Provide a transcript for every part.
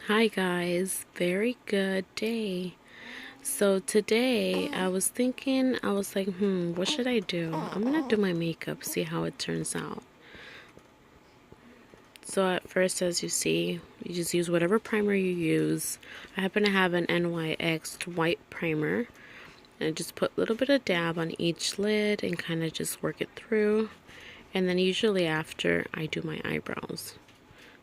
Hi guys, very good day. So today I was thinking, I was like, what should I do? I'm gonna do my makeup, see how it turns out. So at first, as you see, you just use whatever primer you use. I happen to have an NYX white primer. And I just put a little bit of dab on each lid and kind of just work it through. And then usually after, I do my eyebrows.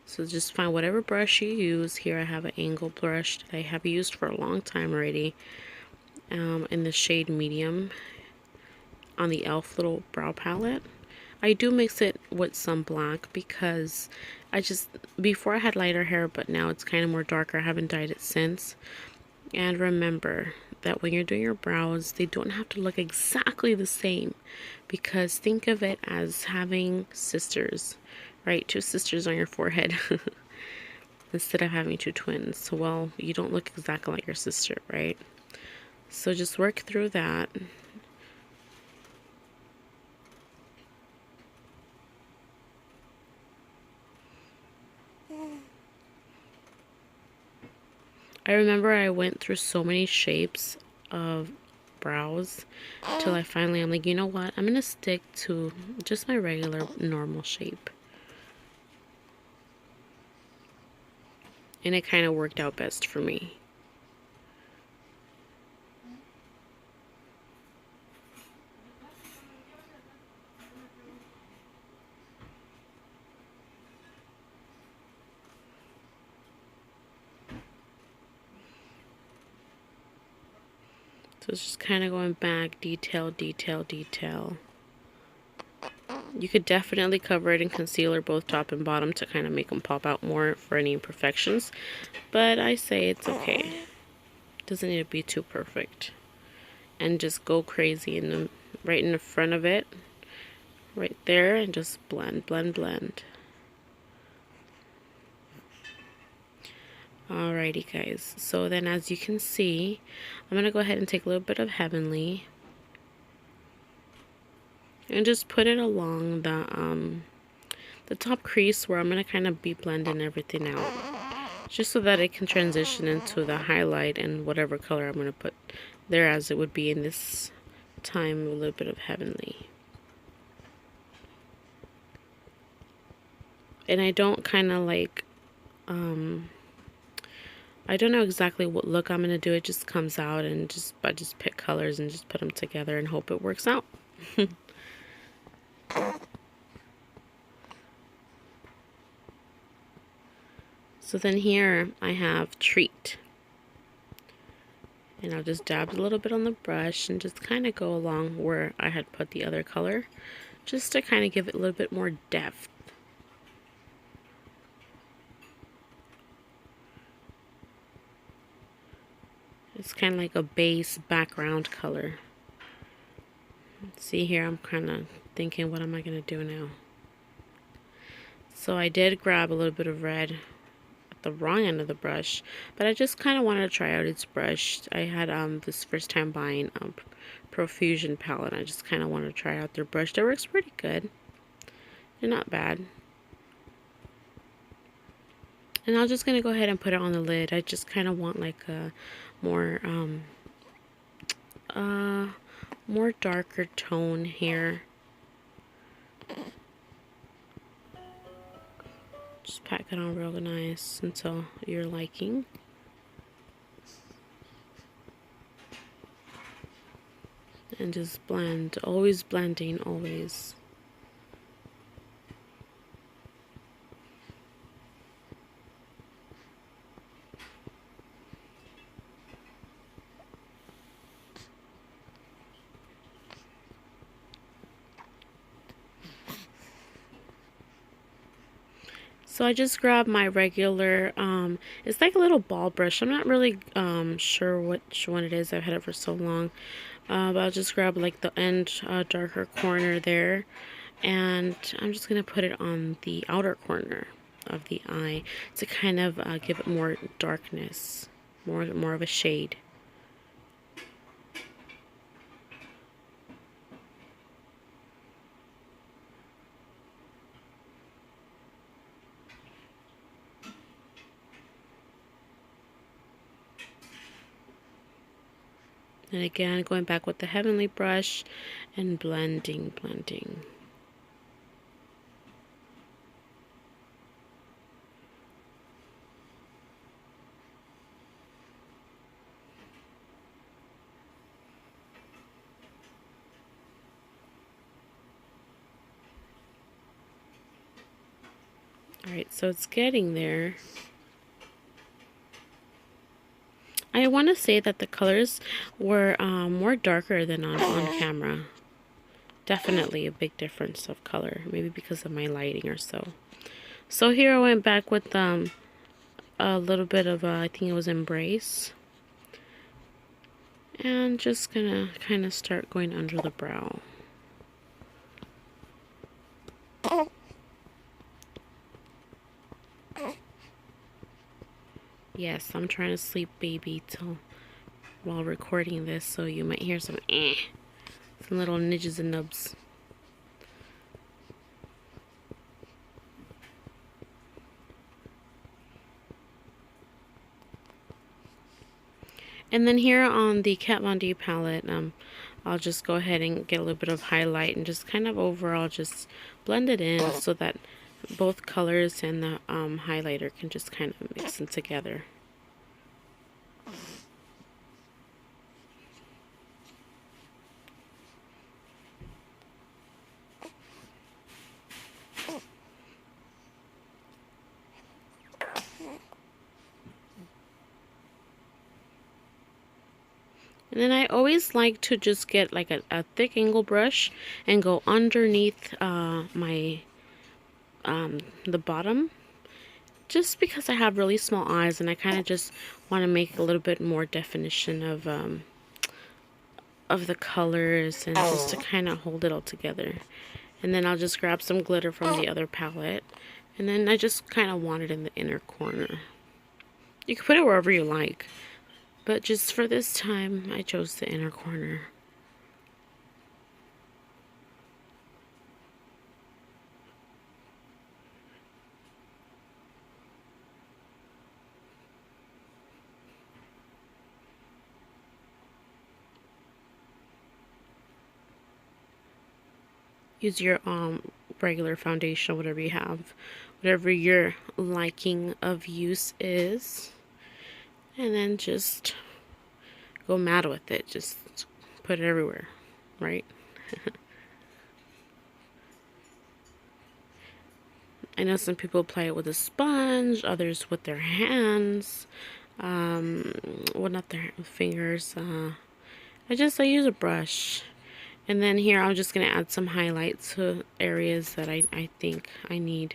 So just find whatever brush you use. Here I have an angle brush that I have used for a long time already, in the shade medium on the e.l.f. little brow palette. I do mix it with some black because before I had lighter hair, but now it's kind of more darker. I haven't dyed it since. And remember that when you're doing your brows, they don't have to look exactly the same, because think of it as having sisters, right? Two sisters on your forehead. Instead of having two twins. Well, you don't look exactly like your sister, right? So just work through that. I remember I went through so many shapes of brows till I finally, I'm like, you know what? I'm gonna stick to just my regular normal shape. And it kind of worked out best for me. So it's just kind of going back, detail, detail, detail. You could definitely cover it in concealer, both top and bottom, to kind of make them pop out more for any imperfections. But I say it's okay. Doesn't need to be too perfect. And just go crazy right in the front of it, right there, and just blend, blend, blend. Alrighty guys, so then as you can see, I'm gonna go ahead and take a little bit of Heavenly and just put it along the top crease, where I'm gonna kind of be blending everything out, just so that it can transition into the highlight and whatever color I'm gonna put there, as it would be in this time, a little bit of Heavenly. And I don't kind of like, I don't know exactly what look I'm going to do. It just comes out, and I just pick colors and just put them together and hope it works out. So then here I have Treat. And I'll just dab a little bit on the brush and just kind of go along where I had put the other color, just to kind of give it a little bit more depth. It's kind of like a base background color. See here, I'm kind of thinking, what am I going to do now? So I did grab a little bit of red at the wrong end of the brush, but I just kind of wanted to try out its brush. I had this first time buying Profusion palette. I just kind of wanted to try out their brush. That works pretty good. They're not bad. And I'm just gonna go ahead and put it on the lid. I just kind of want like a more more darker tone here. Just pack it on real nice until your liking. And just blend. Always blending, always. So I just grabbed my regular, it's like a little ball brush. I'm not really sure which one it is. I've had it for so long. But I'll just grab like the end darker corner there. And I'm just going to put it on the outer corner of the eye to kind of give it more darkness, more of a shade. And again, going back with the Heavenly brush and blending. Alright, so it's getting there. I want to say that the colors were more darker than on camera. Definitely a big difference of color, maybe because of my lighting or so. So here I went back with a little bit of, I think it was Embrace. And just gonna kind of start going under the brow. Yes, I'm trying to sleep, baby, while recording this, so you might hear some little nidges and nubs. And then here on the Kat Von D palette, I'll just go ahead and get a little bit of highlight and just kind of overall just blend it in so that both colors and the highlighter can just kind of mix in together. And then I always like to just get like a thick angle brush and go underneath my the bottom, just because I have really small eyes and I kind of just want to make a little bit more definition of the colors and just to kind of hold it all together. And then I'll just grab some glitter from the other palette, and then I just kind of want it in the inner corner. You can put it wherever you like, but just for this time I chose the inner corner. Use your regular foundation, whatever you have, whatever your liking of use is, and then just go mad with it. Just put it everywhere, right? I know some people apply it with a sponge, others with their hands, well, not their fingers. I use a brush. And then here I'm just going to add some highlights to areas that I think I need.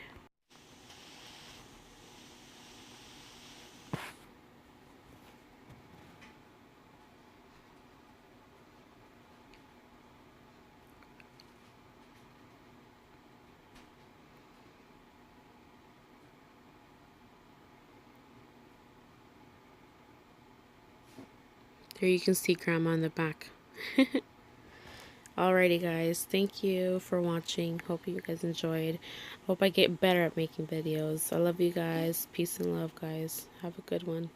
There you can see Grandma in the back. Alrighty guys, thank you for watching. Hope you guys enjoyed. Hope I get better at making videos. I love you guys. Peace and love, guys. Have a good one.